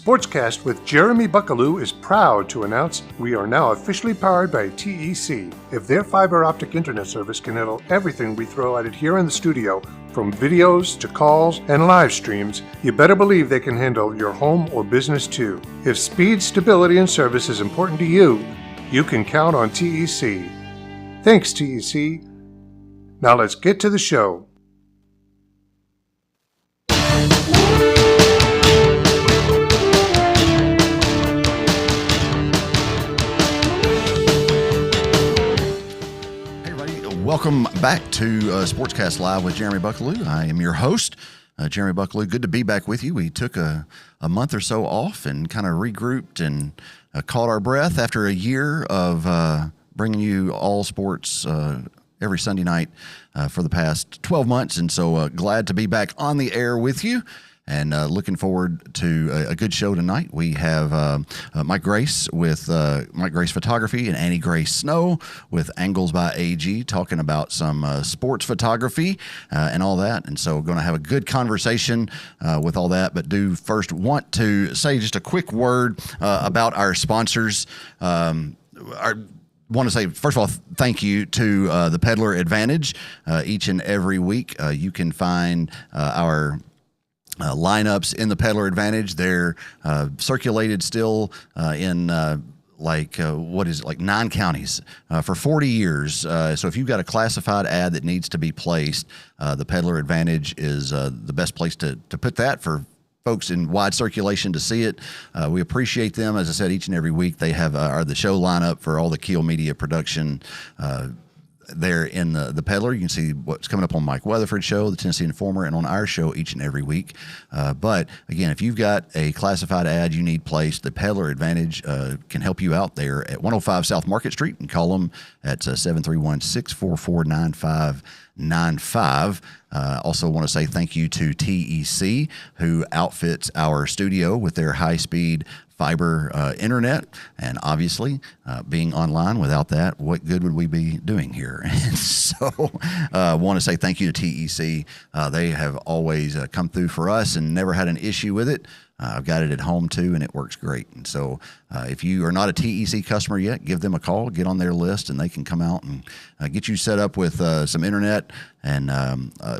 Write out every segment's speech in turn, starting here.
SportsCast with Jeremy Buckelew is proud to announce we are now officially powered by TEC. If their fiber optic internet service can handle everything we throw at it here in the studio, from videos to calls and live streams, you better believe they can handle your home or business too. If speed, stability, and service is important to you, you can count on TEC. Thanks, TEC. Now let's get to the show. Welcome back to SportsCast Live with Jeremy Buckelew. I am your host, Jeremy Buckelew. Good to be back with you. We took a month or so off and kind of regrouped and caught our breath after a year of bringing you all sports every Sunday night for the past 12 months. And so glad to be back on the air with you. And looking forward to a good show tonight. We have Mike Grace with Mike Grace Photography and Annie Grace Snow with Angles by AG talking about some sports photography and all that. And so we're going to have a good conversation with all that. But do first want to say just a quick word about our sponsors. Want to say, first of all, thank you to the Peddler Advantage. Each and every week you can find our lineups in the Peddler Advantage. They're circulated still in 9 counties for 40 years. So if you've got a classified ad that needs to be placed, the Peddler Advantage is the best place to put that for folks in wide circulation to see it. We appreciate them. As I said, each and every week they have the show lineup for all the Keel Media production there in the Peddler. You can see what's coming up on Mike Weatherford's show, the Tennessee Informer, and on our show each and every week. But again, if you've got a classified ad you need placed, the Peddler Advantage can help you out there at 105 South Market Street, and call them at 731-644-9595. Also want to say thank you to TEC, who outfits our studio with their high-speed fiber internet, and obviously being online, without that, what good would we be doing here? And so want to say thank you to TEC. They have always come through for us and never had an issue with it. I've got it at home too, and it works great. And so if you are not a TEC customer yet, give them a call, get on their list, and they can come out and get you set up with some internet. And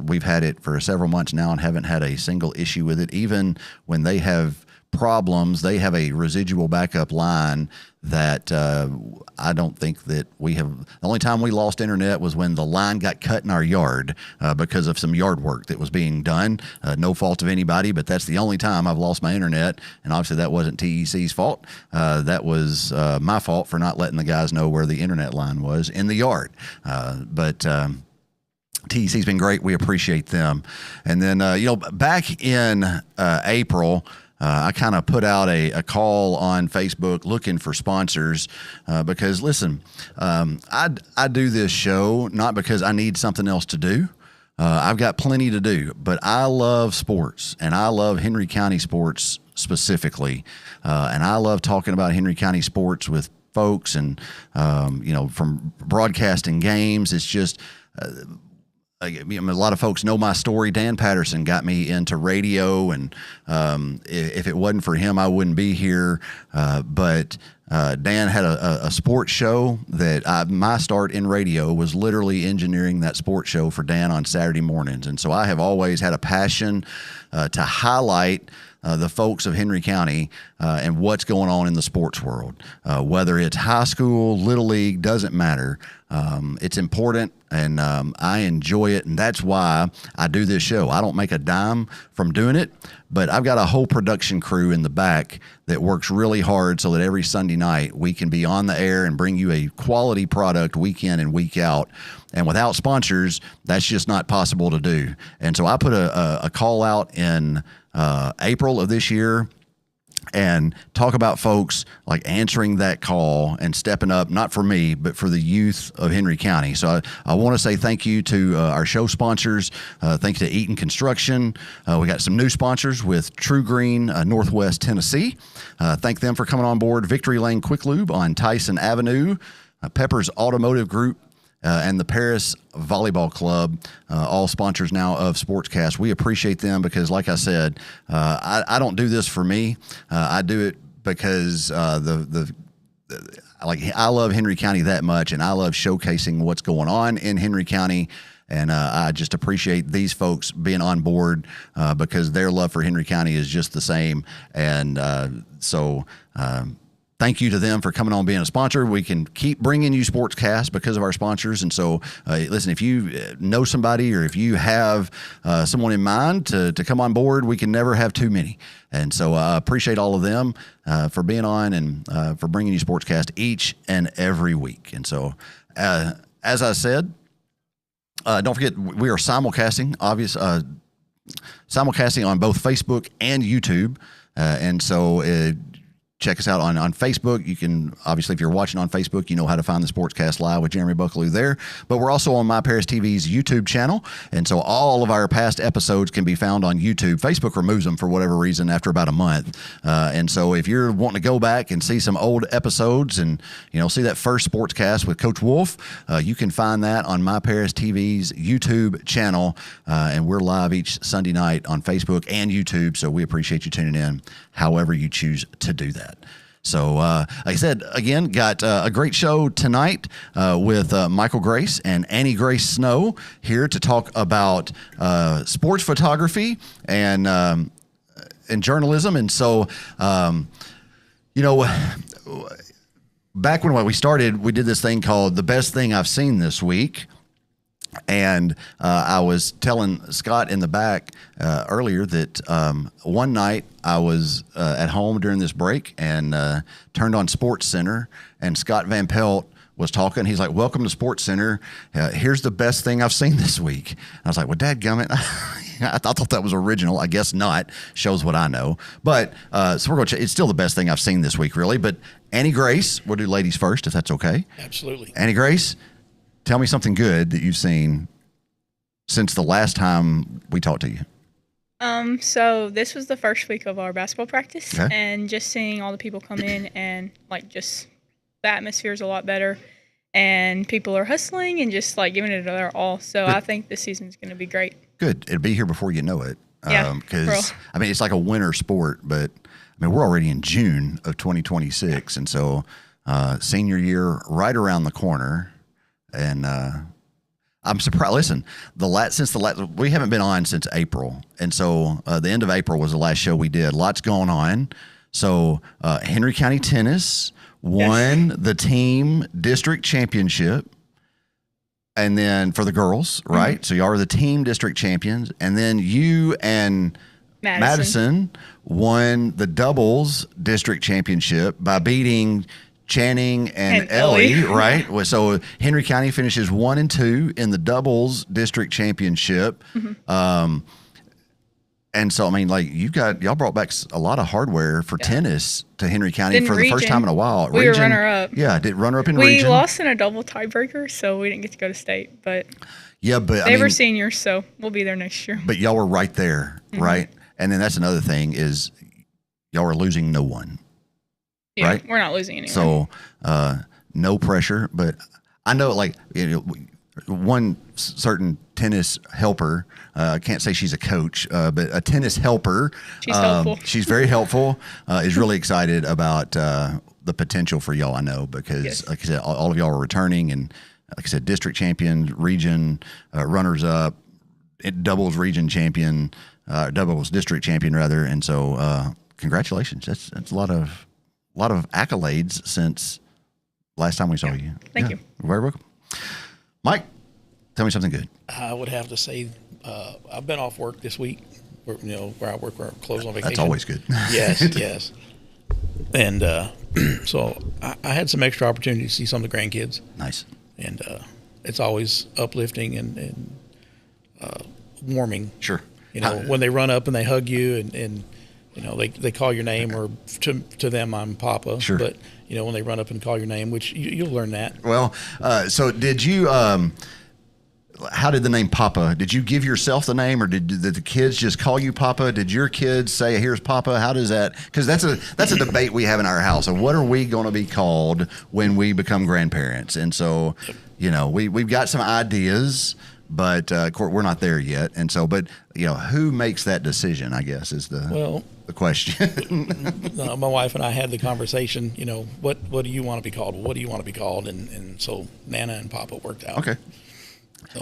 we've had it for several months now and haven't had a single issue with it. Even when they have problems, they have a residual backup line that I don't think that we have. The only time we lost internet was when the line got cut in our yard because of some yard work that was being done. No fault of anybody, but that's the only time I've lost my internet. And obviously that wasn't TEC's fault. That was my fault for not letting the guys know where the internet line was in the yard. But TEC's been great. We appreciate them. And then, back in April, I kind of put out a call on Facebook looking for sponsors because, listen, I do this show not because I need something else to do. I've got plenty to do, but I love sports, and I love Henry County sports specifically. And I love talking about Henry County sports with folks and, from broadcasting games. It's just a lot of folks know my story. Dan Patterson got me into radio, and if it wasn't for him, I wouldn't be here. But Dan had a sports show that my start in radio was literally engineering that sports show for Dan on Saturday mornings. And so I have always had a passion to highlight the folks of Henry County and what's going on in the sports world. Whether it's high school, little league, doesn't matter. It's important, and I enjoy it, and that's why I do this show. I don't make a dime from doing it, but I've got a whole production crew in the back that works really hard so that every Sunday night we can be on the air and bring you a quality product week in and week out. And without sponsors, that's just not possible to do. And so I put a call out in April of this year and talk about folks like answering that call and stepping up, not for me, but for the youth of Henry County. So I want to say thank you to our show sponsors. Thank you to Eaton Construction. We got some new sponsors with True Green, Northwest Tennessee. Thank them for coming on board. Victory Lane Quick Lube on Tyson Avenue. Pepper's Automotive Group and the Paris Volleyball Club, all sponsors now of SportsCast. We appreciate them because, like I said, I don't do this for me. I do it because I love Henry County that much, and I love showcasing what's going on in Henry County. And I just appreciate these folks being on board because their love for Henry County is just the same. And so thank you to them for coming on being a sponsor. We can keep bringing you SportsCast because of our sponsors. And so, listen, if you know somebody or if you have someone in mind to come on board, we can never have too many. And so I appreciate all of them for being on and for bringing you SportsCast each and every week. And so, as I said, don't forget, we are simulcasting, simulcasting on both Facebook and YouTube. And so check us out on Facebook. You can, obviously, if you're watching on Facebook, you know how to find the SportsCast Live with Jeremy Buckelew there. But we're also on My Paris TV's YouTube channel. And so all of our past episodes can be found on YouTube. Facebook removes them for whatever reason after about a month. And so if you're wanting to go back and see some old episodes and, see that first SportsCast with Coach Wolf, you can find that on My Paris TV's YouTube channel. And we're live each Sunday night on Facebook and YouTube. So we appreciate you tuning in however you choose to do that. So, like I said, again, got a great show tonight with Michael Grace and Annie Grace Snow here to talk about sports photography and journalism. And so, back when we started, we did this thing called The Best Thing I've Seen This Week. And I was telling Scott in the back earlier that one night I was at home during this break and turned on Sports Center, and Scott Van Pelt was talking. He's like, "Welcome to Sports Center. Here's the best thing I've seen this week." And I was like, "Well, dadgummit." I thought that was original. I guess not. Shows what I know. But so we're going to. It's still the best thing I've seen this week, really. But Annie Grace, we'll do ladies first, if that's okay. Absolutely. Annie Grace, tell me something good that you've seen since the last time we talked to you. So this was the first week of our basketball practice, Okay. and just seeing all the people come in and just the atmosphere is a lot better, and people are hustling and just giving it their all. So Good. I think this season's going to be great. Good. It'll be here before you know it. Yeah, Because, it's like a winter sport, but, we're already in June of 2026. And so senior year right around the corner. And I'm surprised. Listen, we haven't been on since April. And so the end of April was the last show we did. Lots going on. So Henry County Tennis won the team district championship. And then for the girls, right? Mm-hmm. So y'all are the team district champions. And then you and Madison won the doubles district championship by beating Channing and Ellie, right? So Henry County finishes 1 and 2 in the doubles district championship. Mm-hmm. And so, y'all brought back a lot of hardware for tennis to Henry County for the first time in a while. We were runner-up. Yeah, did runner-up in we region. We lost in a double tiebreaker, so we didn't get to go to state. But they were seniors, so we'll be there next year. But y'all were right there, mm-hmm. right? And then that's another thing is y'all were losing no one. Yeah, right? We're not losing anyone. So no pressure, but I know one certain tennis helper, I can't say she's a coach, but a tennis helper. She's helpful. She's very helpful, is really excited about the potential for y'all, I know, because like I said, all of y'all are returning and like I said, district champion, region, runners up, doubles region champion, doubles district champion rather. And so congratulations. That's a lot of accolades since last time we saw you. Thank you. You're very welcome. Mike, tell me something good. I would have to say I've been off work this week, where I work, where I'm closed on vacation. That's always good. Yes. And so I had some extra opportunity to see some of the grandkids. Nice. And it's always uplifting and warming. Sure. When they run up and they hug you and they call your name, or to them I'm Papa. Sure. But when they run up and call your name, which you'll learn that. Well, so did you how did the name Papa? Did you give yourself the name, or did the kids just call you Papa? Did your kids say, "Here's Papa"? How does that? Because that's a debate we have in our house. Of what are we going to be called when we become grandparents? And so, we've got some ideas, but of course, we're not there yet. And so, but who makes that decision? I guess is the question. My wife and I had the conversation. What do you want to be called? What do you want to be called? And so Nana and Papa worked out. Okay.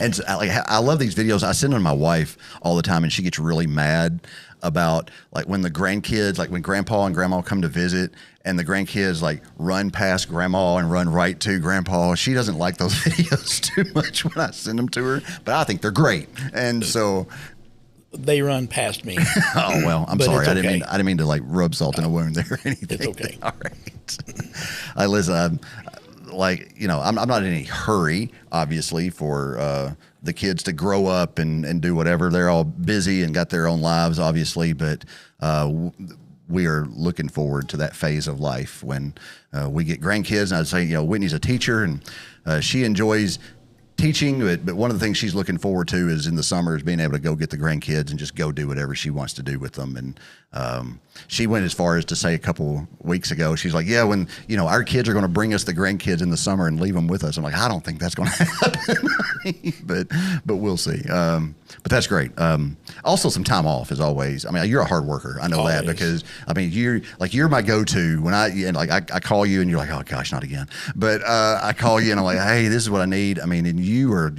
And so, I love these videos. I send them to my wife all the time, and she gets really mad about when the grandkids, when Grandpa and Grandma come to visit, and the grandkids run past Grandma and run right to Grandpa. She doesn't like those videos too much when I send them to her, but I think they're great. And so they run past me. Oh well, I'm sorry. I didn't mean to rub salt in a wound there or anything. It's okay. All right. Listen. I'm not in any hurry, obviously, for the kids to grow up and do whatever. They're all busy and got their own lives, obviously, but we are looking forward to that phase of life when we get grandkids. And I'd say, Whitney's a teacher, and she enjoys teaching, but one of the things she's looking forward to is in the summer is being able to go get the grandkids and just go do whatever she wants to do with them. And she went as far as to say a couple weeks ago, she's like, yeah, when our kids are going to bring us the grandkids in the summer and leave them with us. I'm like, I don't think that's going to happen, but we'll see. But that's great. Also, some time off is always. You're a hard worker. I know always. That because you're my go-to when I call you and you're like, oh gosh, not again. But I call you and I'm like, hey, this is what I need. And you're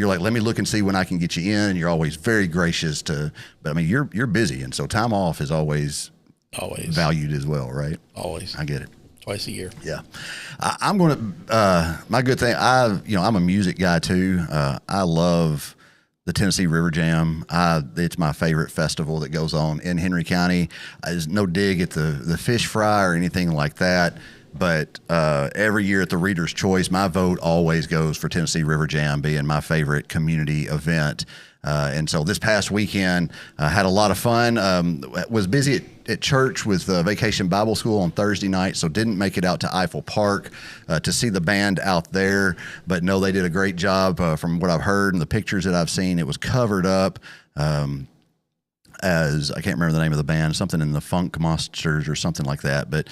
like, let me look and see when I can get you in. And you're always very gracious but you're busy, and so time off is always valued as well, right? Always. I get it. Twice a year. Yeah. I'm going to, my good thing, I'm a music guy too. I love the Tennessee River Jam. It's my favorite festival that goes on in Henry County. There's no dig at the fish fry or anything like that. But every year at the Reader's Choice, my vote always goes for Tennessee River Jam being my favorite community event. And so this past weekend, had a lot of fun. Was busy at church with Vacation Bible School on Thursday night, so didn't make it out to Eiffel Park to see the band out there. But no, they did a great job from what I've heard and the pictures that I've seen. It was covered up. As I can't remember the name of the band, something in the Funk Monsters or something like that. But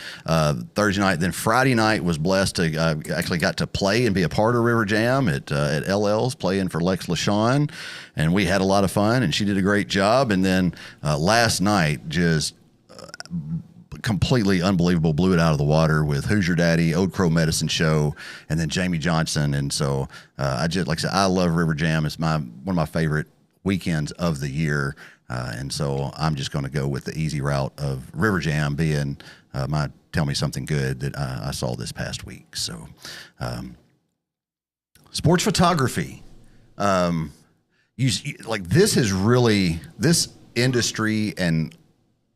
Thursday night, then Friday night was blessed to actually got to play and be a part of River Jam at LL's, playing for Lex LaShawn, and we had a lot of fun, and she did a great job. And then last night, just completely unbelievable, blew it out of the water with Who's Your Daddy, Old Crow Medicine Show, and then Jamie Johnson. And so I just, like I said, I love River Jam. It's one of my favorite weekends of the year. And so I'm just going to go with the easy route of River Jam being my Tell Me Something Good that I saw this past week. So sports photography. This is really, this industry and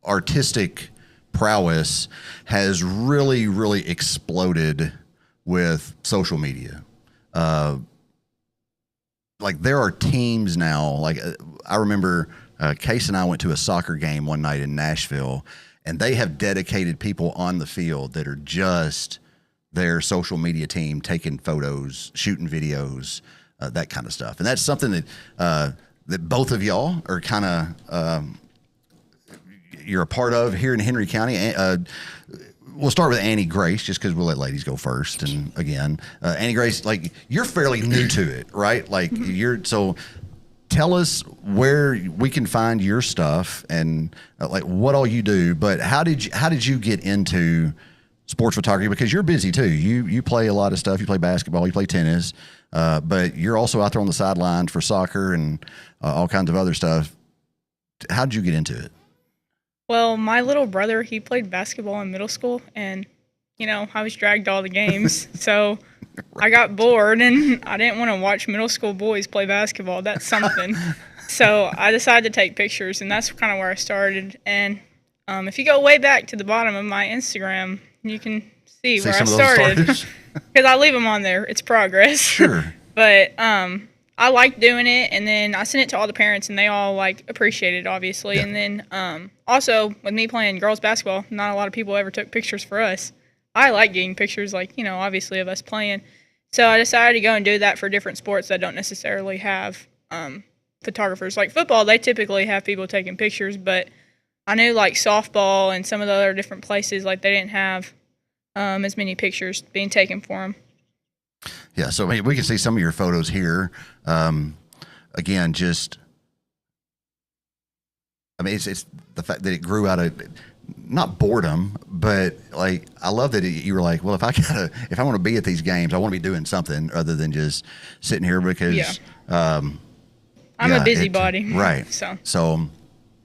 artistic prowess has really, really exploded with social media. There are teams now, I remember Case and I went to a soccer game one night in Nashville, and they have dedicated people on the field that are just their social media team, taking photos, shooting videos, that kind of stuff. And that's something that both of y'all are kind of you're a part of here in Henry County. We'll start with Annie Grace, just because we'll let ladies go first. And again, Annie Grace, you're fairly new to it, right? So tell us where we can find your stuff and what all you do. But how did you get into sports photography? Because you're busy too. You play a lot of stuff. You play basketball. You play tennis. But you're also out there on the sidelines for soccer and all kinds of other stuff. How did you get into it? Well, my little brother, he played basketball in middle school, and, I was dragged to all the games. So I got bored, and I didn't want to watch middle school boys play basketball. That's something. So I decided to take pictures, and that's kind of where I started. And if you go way back to the bottom of my Instagram, you can see where I started. Because I leave them on there. It's progress. Sure. But I liked doing it, and then I sent it to all the parents, and they all appreciated it, obviously. Yeah. And then also with me playing girls basketball, not a lot of people ever took pictures for us. I like getting pictures, obviously of us playing. So I decided to go and do that for different sports that don't necessarily have photographers. Like football, they typically have people taking pictures, but I knew like softball and some of the other different places, like they didn't have as many pictures being taken for them. Yeah, so I mean, we can see some of your photos here. Again, just I mean, it's the fact that it grew out of not boredom, but like I love that you were like, well, if I want to be at these games, I want to be doing something other than just sitting here because I'm a busybody, right? So.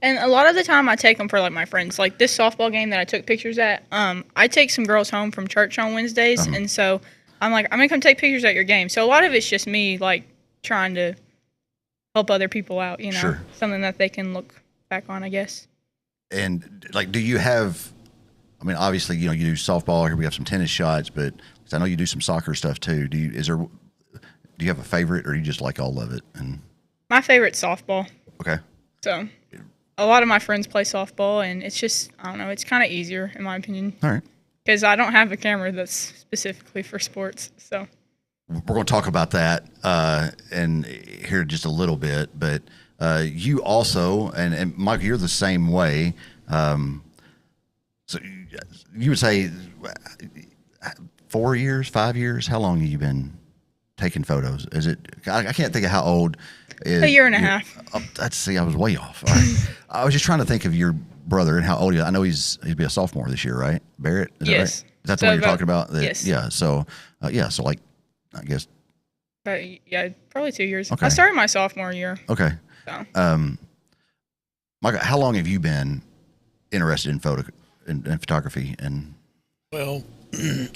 And a lot of the time I take them for like my friends. Like this softball game that I took pictures at, I take some girls home from church on Wednesdays, and so I'm like, I'm gonna come take pictures at your game. So a lot of it's just me like trying to help other people out, you know, Sure. Something that they can look back on, I guess. And like, do you have? I mean, obviously, you know, you do softball. Here we have some tennis shots, but I know you do some soccer stuff too. Do you have a favorite, or do you just like all of it? And my favorite's softball. Okay. So a lot of my friends play softball, and it's just, I don't know, it's kind of easier in my opinion. All right. Because I don't have a camera that's specifically for sports, so. We're going to talk about that and here just a little bit, but you also, and Mike, you're the same way. So you would say 4 years, 5 years? How long have you been taking photos? Is it? I can't think of how old. A year and a half. I was way off. All right. I was just trying to think of your brother and how old he is. I know he'd be a sophomore this year, right? Barrett? Is yes. That right? Is that the one you're talking about? Yes. Yeah. So, so like, I guess. But yeah, probably 2 years. Okay. I started my sophomore year. Okay. So. Michael, how long have you been interested in photography? And Well,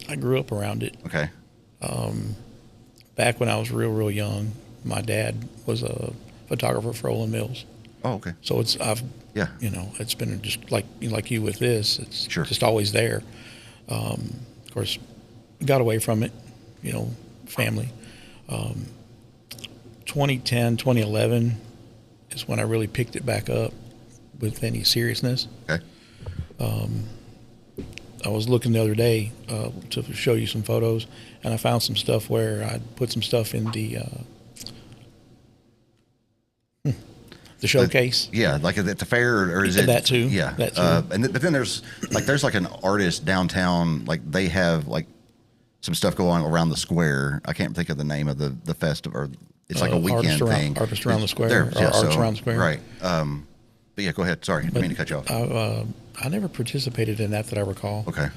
I grew up around it. Okay. Back when I was real young, my dad was a photographer for Olin Mills. Oh, okay. So it's it's been just like you with this. It's Sure. just always there. Of course, got away from it, family. 2010, 2011 is when I really picked it back up with any seriousness. Okay. I was looking the other day to show you some photos, and I found some stuff where I put some stuff in the showcase. Like at the fair, or is it that too? Yeah, that too. But then there's like an artist downtown. Like they have like some stuff going on around the square. I can't think of the name of the festival. Or it's like a weekend thing. Artists Around the Square. Arts Around the Square. Right. But yeah, go ahead. Sorry, I didn't mean to cut you off. I never participated in that I recall. Okay.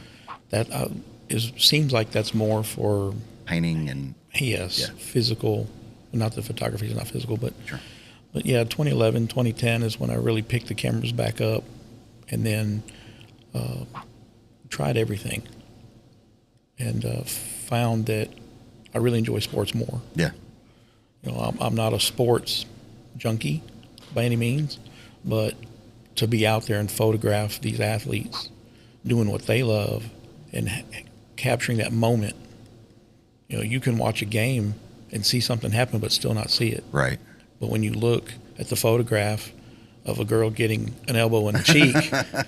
That seems like that's more for painting and physical. Not that photography is not physical, but sure. But yeah, 2011, 2010 is when I really picked the cameras back up, and then tried everything, and found that I really enjoy sports more. Yeah. I'm not a sports junkie by any means, but to be out there and photograph these athletes doing what they love and capturing that moment. You can watch a game and see something happen but still not see it. Right. But when you look at the photograph of a girl getting an elbow in the cheek,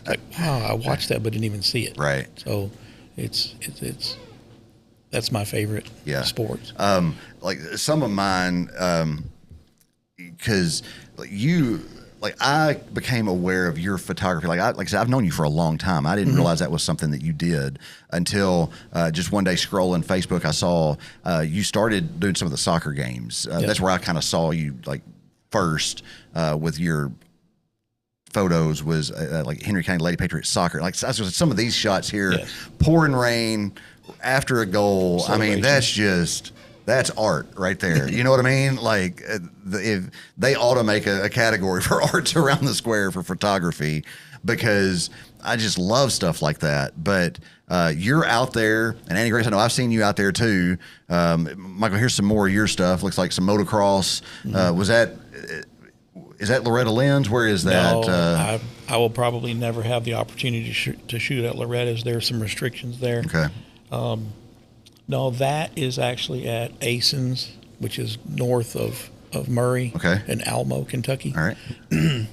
like, wow, I watched that but didn't even see it. Right. So it's that's my favorite sport. Like some of mine, because I became aware of your photography. Like I said, I've known you for a long time. I didn't realize that was something that you did until just one day scrolling Facebook, I saw you started doing some of the soccer games. That's where I kind of saw you like first with your photos was like Henry County Lady Patriots soccer. Like some of these shots here, pouring rain after a goal. I mean, that's art right there. You know what I mean? Like, if they ought to make a category for arts around the square for photography, because I just love stuff like that. But you're out there, and Annie Grace, I know I've seen you out there too. Michael, here's some more of your stuff. Looks like some motocross. Is that Loretta Lynn's? Where is that? No, I will probably never have the opportunity to shoot at Loretta's. There are some restrictions there. Okay. No, that is actually at Ason's, which is north of Murray in Almo, Kentucky. All right. And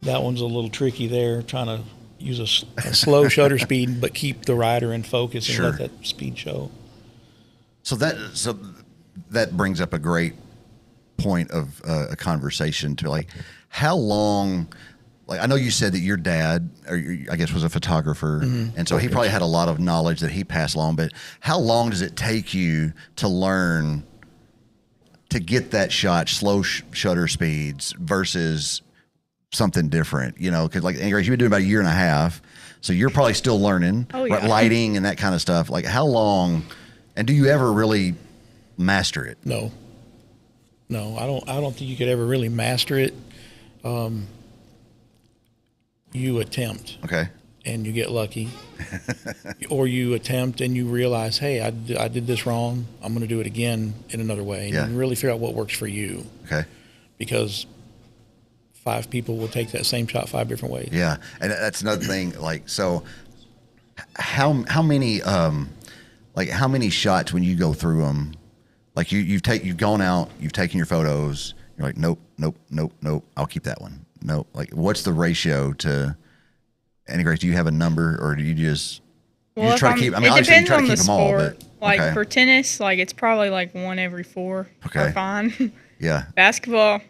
that one's a little tricky there, trying to use a slow shutter speed, but keep the rider in focus and Sure. let that speed show. So that brings up a great point of a conversation to like how long. Like I know you said that your dad, I guess, was a photographer, and so he probably had a lot of knowledge that he passed along. But how long does it take you to learn to get that shot, slow shutter speeds versus something different? You know, because like Grace, you've been doing about a year and a half, so you're probably still learning, Oh, yeah. right, lighting and that kind of stuff. Like how long, and do you ever really master it? No, I don't think you could ever really master it. You attempt. Okay. And you get lucky, or you attempt and you realize, hey, I did this wrong. I'm going to do it again in another way. And you really figure out what works for you. Okay. Because 5 people will take that same shot 5 different ways. Yeah, and that's another thing. Like, so how many shots when you go through them? Like you've gone out, you've taken your photos. You're like, nope. I'll keep that one. Nope. Like, what's the ratio to? Grace, do you have a number, or do you just try to keep? I mean, it obviously you depends try to on keep the them all, sport. but Like okay. for tennis, like it's probably like 1 every 4 Okay. are fine. Yeah. Basketball,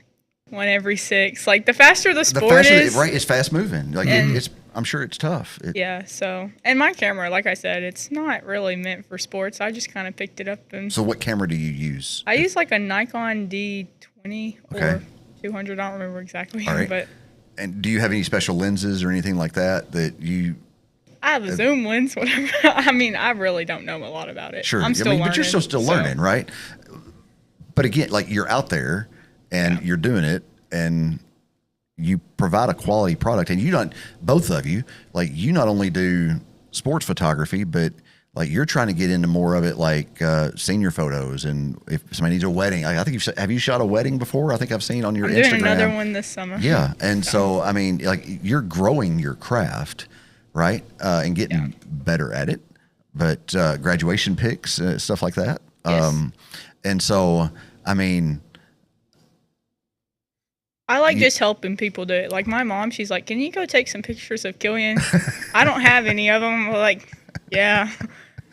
1 every 6. Like the faster the The sport faster, is, right? It's fast moving. Like And- it's. I'm sure it's tough. yeah. So, and my camera, like I said, it's not really meant for sports. I just kind of picked it up and So, what camera do you use? I use like a Nikon D20 Okay. or 200. I don't remember exactly, All right. but And do you have any special lenses or anything like that you? I have a zoom lens. Whatever. I mean, I really don't know a lot about it. Sure. I'm still learning. But you're still so- learning, right? But again, like you're out there and you're doing it and you provide a quality product, and both of you, like you not only do sports photography, but like you're trying to get into more of it, like senior photos. And if somebody needs a wedding, I think have you shot a wedding before? I think I've seen on your I'm Instagram. doing another one this summer. Yeah. And so, I mean, like you're growing your craft, right? And getting better at it, but graduation pics, stuff like that. Yes. And so, I mean, I like just helping people do it. Like my mom, she's like, "Can you go take some pictures of Killian?" I don't have any of them. We're like, yeah.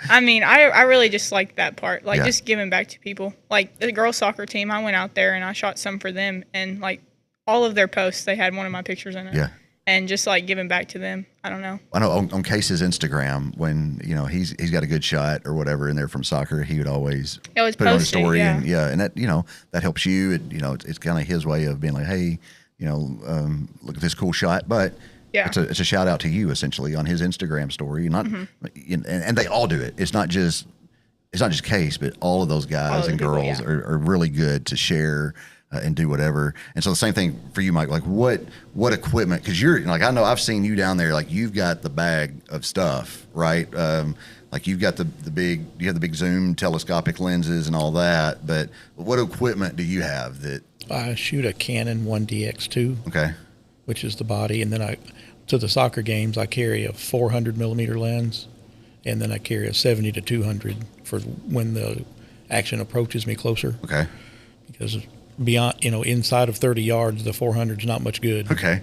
I mean, I really just like that part. Like just giving back to people. Like the girls soccer team, I went out there and I shot some for them, and like all of their posts, they had one of my pictures in it. Yeah. And just like giving back to them. I don't know. I know on Case's Instagram, when he's got a good shot or whatever in there from soccer, he would always Always put it on his post it, story, yeah. and that that helps you. It's kind of his way of being like, hey, look at this cool shot, but Yeah. it's a shout out to you essentially on his Instagram story. Not and they all do it. It's not just Case, but all of those guys All the and people, girls yeah. are really good to share. And do whatever. And so the same thing for you, Mike. Like what equipment? Because you're like, I know I've seen you down there. Like you've got the bag of stuff, right? Like you've got the big zoom telescopic lenses and all that. But what equipment do you have that? I shoot a Canon 1DX2, Okay. which is the body, and then to the soccer games I carry a 400 millimeter lens, and then I carry a 70 to 200 for when the action approaches me closer. Okay. Because beyond, inside of 30 yards, the 400 is not much good. Okay.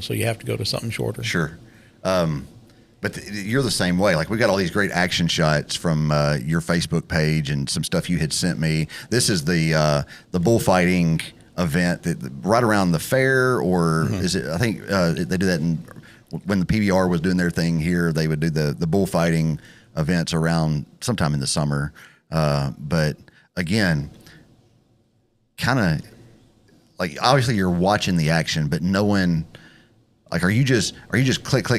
So you have to go to something shorter. Sure. But you're the same way. Like we got all these great action shots from your Facebook page and some stuff you had sent me. This is the bullfighting event that right around the fair, or is it? I think they do that when the PBR was doing their thing here. They would do the bullfighting events around sometime in the summer. But again, kind of like obviously you're watching the action, but knowing. Like, are you just click,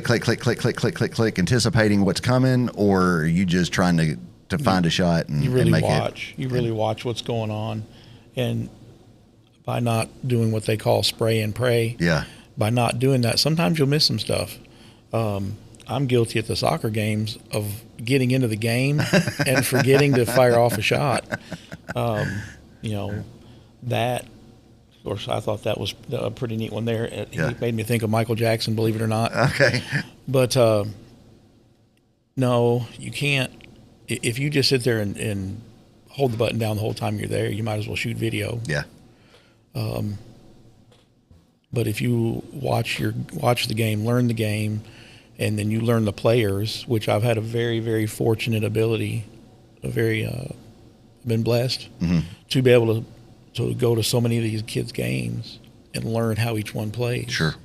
anticipating what's coming, or are you just trying to find a shot and make it? You really watch what's going on, and by not doing what they call spray and pray, by not doing that, sometimes you'll miss some stuff. I'm guilty at the soccer games of getting into the game and forgetting to fire off a shot. That. Of course, I thought that was a pretty neat one there. It made me think of Michael Jackson, believe it or not. Okay. But no, you can't. If you just sit there and hold the button down the whole time you're there, you might as well shoot video. Yeah. But if you watch the game, learn the game, and then you learn the players, which I've had a very, very fortunate ability, been blessed to be able to go to so many of these kids' games and learn how each one plays. Sure.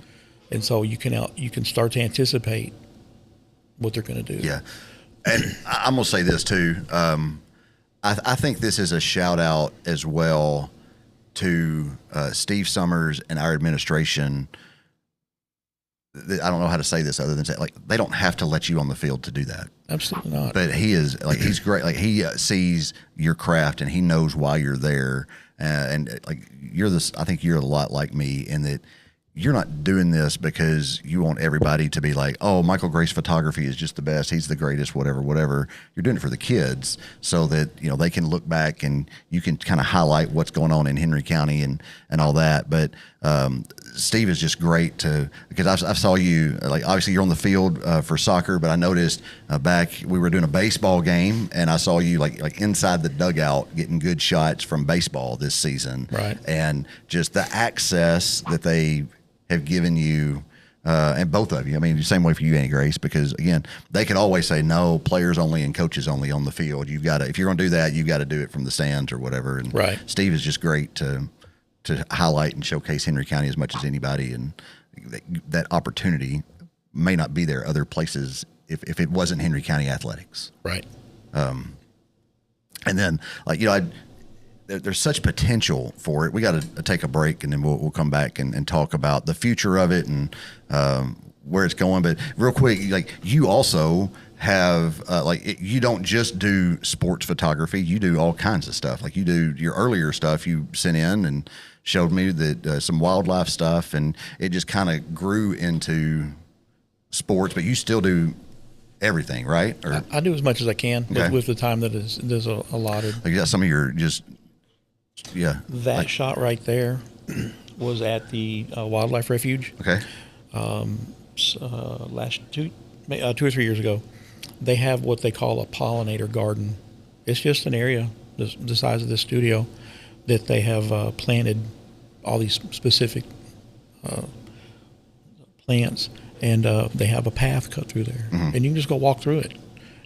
And so you can start to anticipate what they're going to do. Yeah. And I'm going to say this too. I think this is a shout out as well to Steve Summers and our administration. I don't know how to say this other than say, like, they don't have to let you on the field to do that. Absolutely not. But he is, like, he's great. Like, he sees your craft and he knows why you're there. And like, I think you're a lot like me in that you're not doing this because you want everybody to be like, oh, Michael Gray's photography is just the best. He's the greatest, whatever. You're doing it for the kids so that, they can look back and you can kind of highlight what's going on in Henry County and all that. But Steve is just great because I saw you, like, obviously you're on the field for soccer, but I noticed back we were doing a baseball game and I saw you like inside the dugout getting good shots from baseball this season. Right. And just the access that they have given you, and both of you. I mean, the same way for you, Annie Grace, because again, they could always say no, players only and coaches only on the field. You've got to, if you're going to do that, you've got to do it from the stands or whatever. And right. Steve is just great to highlight and showcase Henry County as much as anybody, and that opportunity may not be there other places if it wasn't Henry County athletics. Right. And then, like, there's such potential for it. We got to take a break, and then we'll come back and talk about the future of it and where it's going. But real quick, like, you also have you don't just do sports photography. You do all kinds of stuff. Like, you do your earlier stuff you sent in and showed me that some wildlife stuff, and it just kind of grew into sports. But you still do everything, right? Or, I do as much as I can with the time that is allotted. Like, you got some of your just. Yeah. That shot right there was at the wildlife refuge. Okay. Last 2 or 3 years ago, they have what they call a pollinator garden. It's just an area the size of this studio that they have planted all these specific plants, and they have a path cut through there, and you can just go walk through it.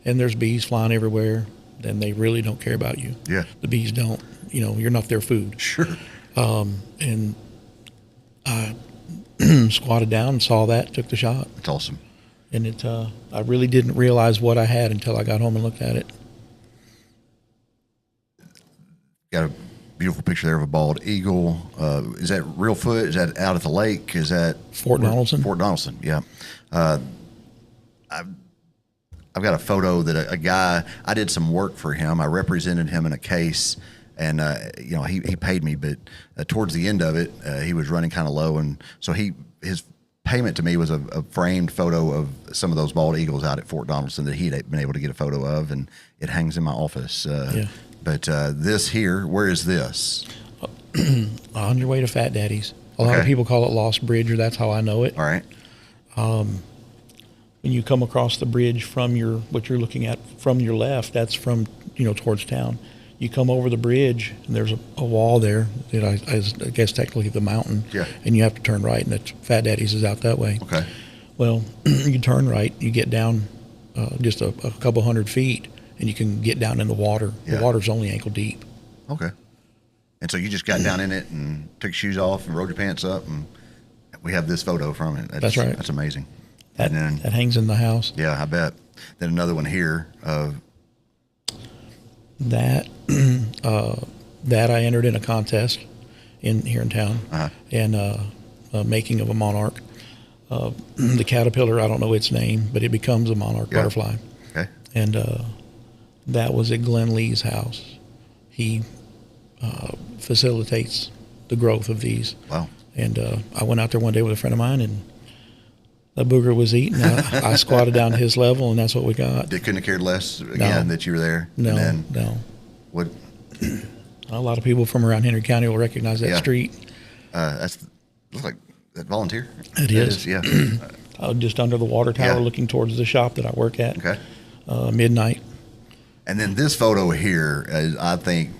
And there's bees flying everywhere, and they really don't care about you. Yeah. The bees don't. You're not their food. Sure. And I squatted down and saw that, took the shot. That's awesome. And I really didn't realize what I had until I got home and looked at it. Got a beautiful picture there of a bald eagle. Is that real foot? Is that out at the lake? Is that Fort Donaldson? Fort Donaldson, yeah. I've got a photo that a guy, I did some work for him. I represented him in a case, and he paid me, but towards the end of it, he was running kind of low, and so his payment to me was a framed photo of some of those bald eagles out at Fort Donaldson that he'd been able to get a photo of, and it hangs in my office. Yeah. But this here, where is this? On your way to Fat Daddy's. A lot of people call it Lost Bridge, or that's how I know it. All right. When you come across the bridge from what you're looking at from your left, that's from towards town. You come over the bridge, and there's a wall there that I guess technically the mountain. Yeah. And you have to turn right, and it's Fat Daddy's is out that way. Okay. Well, you turn right, you get down just a couple hundred feet, and you can get down in the water. Yeah. The water's only ankle deep. Okay. And so you just got down in it and took your shoes off and rolled your pants up, and we have this photo from it. That's right. That's amazing. That hangs in the house. Yeah, I bet. Then another one here of that I entered in a contest here in town, and making of a monarch. The caterpillar, I don't know its name, but it becomes a monarch butterfly. Okay. And that was at Glenn Lee's house. He facilitates the growth of these. Wow. And I went out there one day with a friend of mine, and the booger was eating. I squatted down to his level, and that's what we got. They couldn't have cared less again that you were there. No, and then no. What? A lot of people from around Henry County will recognize that street. Looks like that volunteer. It is. Yeah. Just under the water tower, looking towards the shop that I work at. Okay. Midnight. And then this photo here is, I think,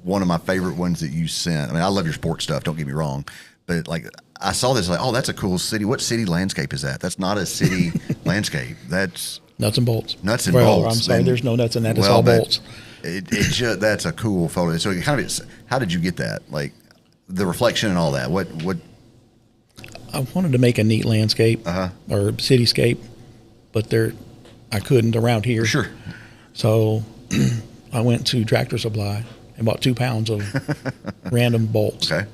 one of my favorite ones that you sent. I mean, I love your sports stuff. Don't get me wrong, but like, I saw this like, oh, that's a cool city. What city landscape is that? That's not a city landscape. That's nuts and bolts. Nuts and bolts. I'm sorry, and, there's no nuts in that. It's all bolts. That's a cool photo. So how did you get that? Like the reflection and all that. What? I wanted to make a neat landscape or cityscape, but I couldn't around here. Sure. So I went to Tractor Supply and bought 2 pounds of random bolts. Okay.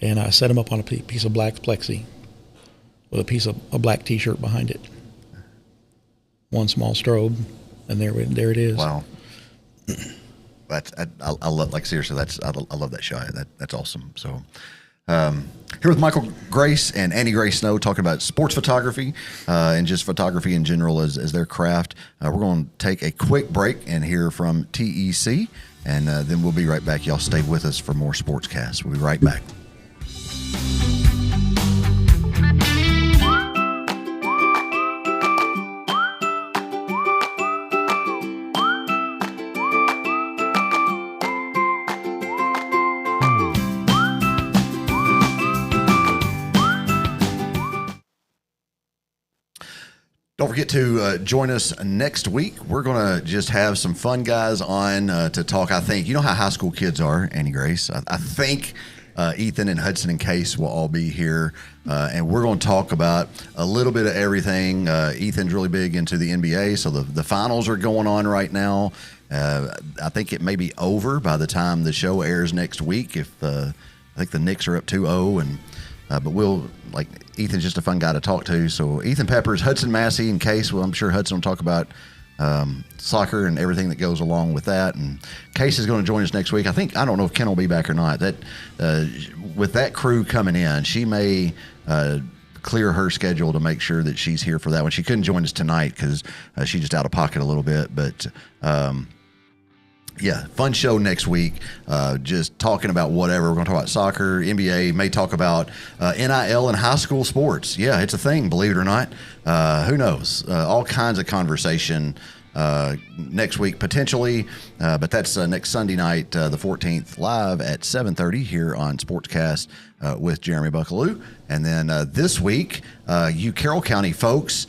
And I set them up on a piece of black plexi with a black T-shirt behind it. One small strobe, and there it is. Wow. I love, like, seriously, I love that shot. That's awesome. So here with Michael Grace and Annie Grace Snow talking about sports photography and just photography in general as their craft. We're going to take a quick break and hear from TEC, and then we'll be right back. Y'all stay with us for more SportsCast. We'll be right back. Don't forget to join us next week. We're going to just have some fun guys on to talk. I think, you know how high school kids are, Annie Grace. I think Ethan and Hudson and Case will all be here, and we're going to talk about a little bit of everything. Ethan's really big into the NBA, so the finals are going on right now. I think it may be over by the time the show airs next week. I think the Knicks are up 2-0, and but Ethan's just a fun guy to talk to. So Ethan Peppers, Hudson Massey, and Case. Well, I'm sure Hudson will talk about soccer and everything that goes along with that. And Case is going to join us next week. I don't know if Ken will be back or not. That with that crew coming in, she may clear her schedule to make sure that she's here for that one. She couldn't join us tonight because she's just out of pocket a little bit. But yeah, fun show next week. Just talking about whatever. We're going to talk about soccer, NBA, may talk about NIL and high school sports. Yeah, it's a thing, believe it or not. Who knows? All kinds of conversation next week, potentially. But that's next Sunday night, the 14th, live at 7:30 here on SportsCast with Jeremy Buckelew. And then this week, you Carroll County folks,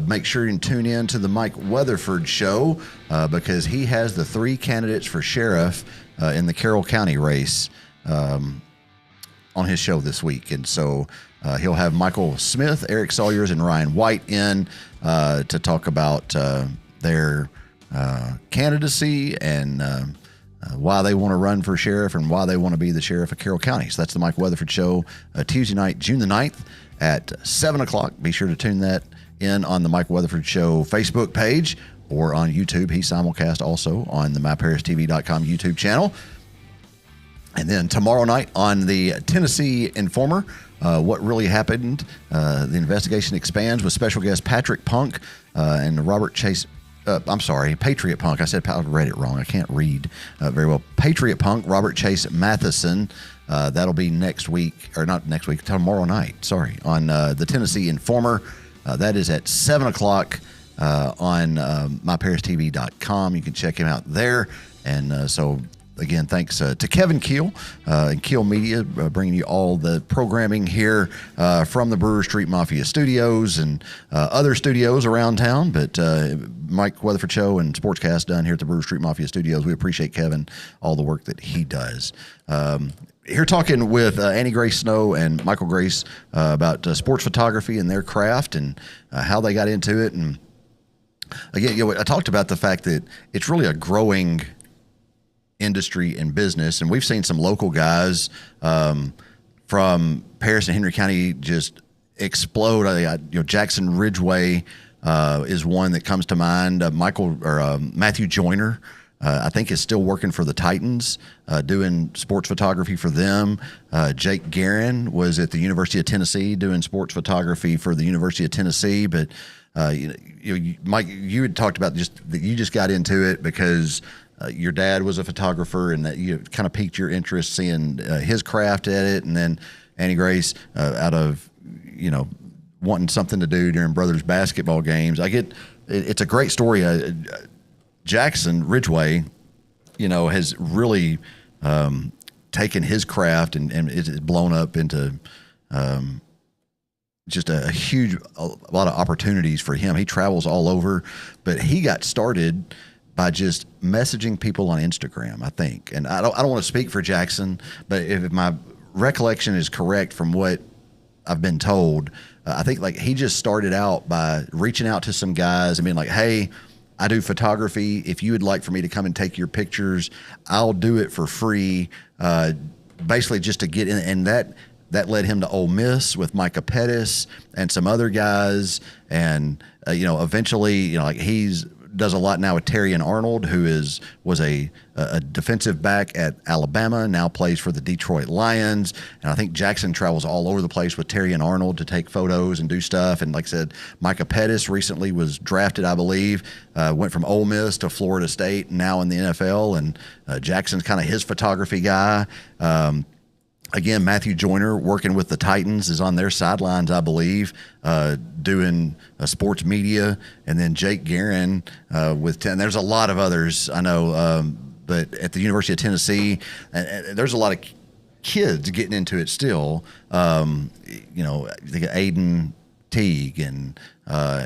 make sure you tune in to the Mike Weatherford show because he has the 3 candidates for sheriff in the Carroll County race on his show this week. And so he'll have Michael Smith, Eric Sawyers, and Ryan White in to talk about their candidacy and why they want to run for sheriff and why they want to be the sheriff of Carroll County. So that's the Mike Weatherford Show, Tuesday night, June the 9th at 7 o'clock. Be sure to tune that in on the Mike Weatherford Show Facebook page or on YouTube. He simulcast also on the MyParisTV.com YouTube channel. And then tomorrow night on the Tennessee Informer, what really happened, the investigation expands with special guest Patrick Punk and Robert Chase. Patriot Punk. I read it wrong. I can't read very well. Patriot Punk, Robert Chase Matheson. That'll be tomorrow night. Sorry, on the Tennessee Informer. That is at 7 o'clock on MyParisTV.com. You can check him out there. And so, again, thanks to Kevin Keel and Keel Media bringing you all the programming here from the Brewer Street Mafia studios and other studios around town. But Mike Weatherford Show and SportsCast done here at the Brewer Street Mafia studios. We appreciate Kevin, all the work that he does. Here talking with Annie Grace Snow and Michael Grace about sports photography and their craft and how they got into it. And again, I talked about the fact that it's really a growing industry and business, and we've seen some local guys from Paris and Henry County just explode. Jackson Ridgeway is one that comes to mind. Matthew Joyner, I think, is still working for the Titans, doing sports photography for them. Jake Guerin was at the University of Tennessee doing sports photography for the University of Tennessee. But Mike, you had talked about that you just got into it because your dad was a photographer, and that you kind of piqued your interest seeing his craft at it. And then Annie Grace, out of wanting something to do during brothers' basketball games. It's a great story. Jackson Ridgeway, has really taken his craft and it's blown up into just a lot of opportunities for him. He travels all over, but he got started by just messaging people on Instagram, I think. And I don't want to speak for Jackson, but if my recollection is correct from what I've been told, I think like he just started out by reaching out to some guys and being like, hey, I do photography. If you would like for me to come and take your pictures, I'll do it for free. Basically just to get in. And that led him to Ole Miss with Micah Pettis and some other guys. And, eventually, like does a lot now with Terry and Arnold, who was a defensive back at Alabama, now plays for the Detroit Lions. And I think Jackson travels all over the place with Terry and Arnold to take photos and do stuff. And like I said, Micah Pettis recently was drafted, I believe, went from Ole Miss to Florida State, now in the NFL. And Jackson's kind of his photography guy. Again, Matthew Joyner, working with the Titans, is on their sidelines, I believe, doing sports media. And then Jake Guerin with 10. There's a lot of others, I know, but at the University of Tennessee, there's a lot of kids getting into it still. I think Aiden Teague, and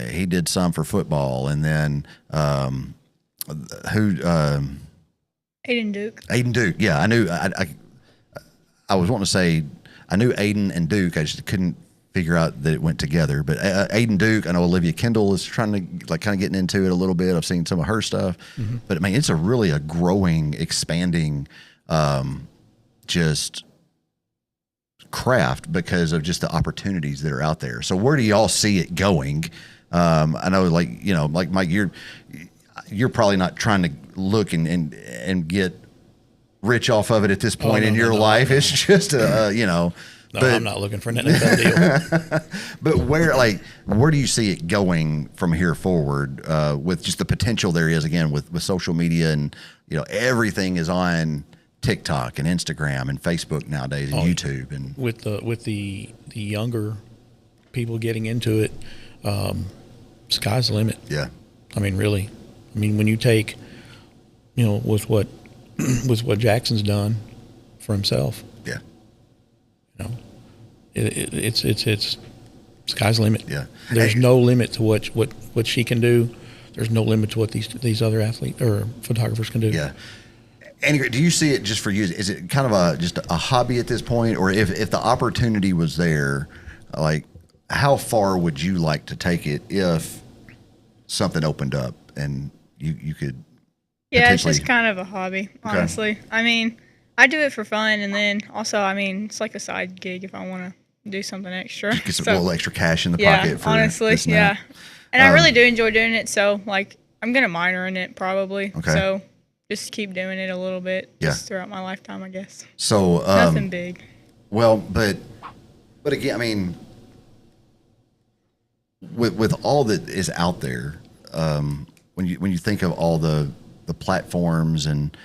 he did some for football. And then Aiden Duke. Aiden Duke, yeah, I knew. I was wanting to say I knew Aiden and Duke. I just couldn't figure out that it went together. But Aiden Duke, I know Olivia Kendall is trying to kind of getting into it a little bit. I've seen some of her stuff. Mm-hmm. But, I mean, it's really a growing, expanding just craft because of just the opportunities that are out there. So where do y'all see it going? I know, like Mike, you're probably not trying to look and get rich off of it at this point in your life. It's just No, but, I'm not looking for an NFL deal. But where do you see it going from here forward with just the potential there is, again, with social media and everything is on TikTok and Instagram and Facebook nowadays and YouTube, and with the younger people getting into it, sky's the limit. Yeah. I mean, really. I mean, when you take with what Jackson's done for himself. Yeah. It's sky's the limit. Yeah. There's no limit to what she can do. There's no limit to what these other athletes or photographers can do. Yeah. And do you see it just for you? Is it kind of just a hobby at this point, or if the opportunity was there, like how far would you like to take it if something opened up and you could? Yeah, it's just kind of a hobby, honestly. Okay. I mean, I do it for fun, and then also, I mean, it's like a side gig if I want to do something extra. Get some little extra cash in the pocket. For honestly, yeah. And I really do enjoy doing it, so, like, I'm going to minor in it probably. Okay. So just keep doing it a little bit just throughout my lifetime, I guess. So nothing big. Well, but again, I mean, with all that is out there, when you think of all the platforms and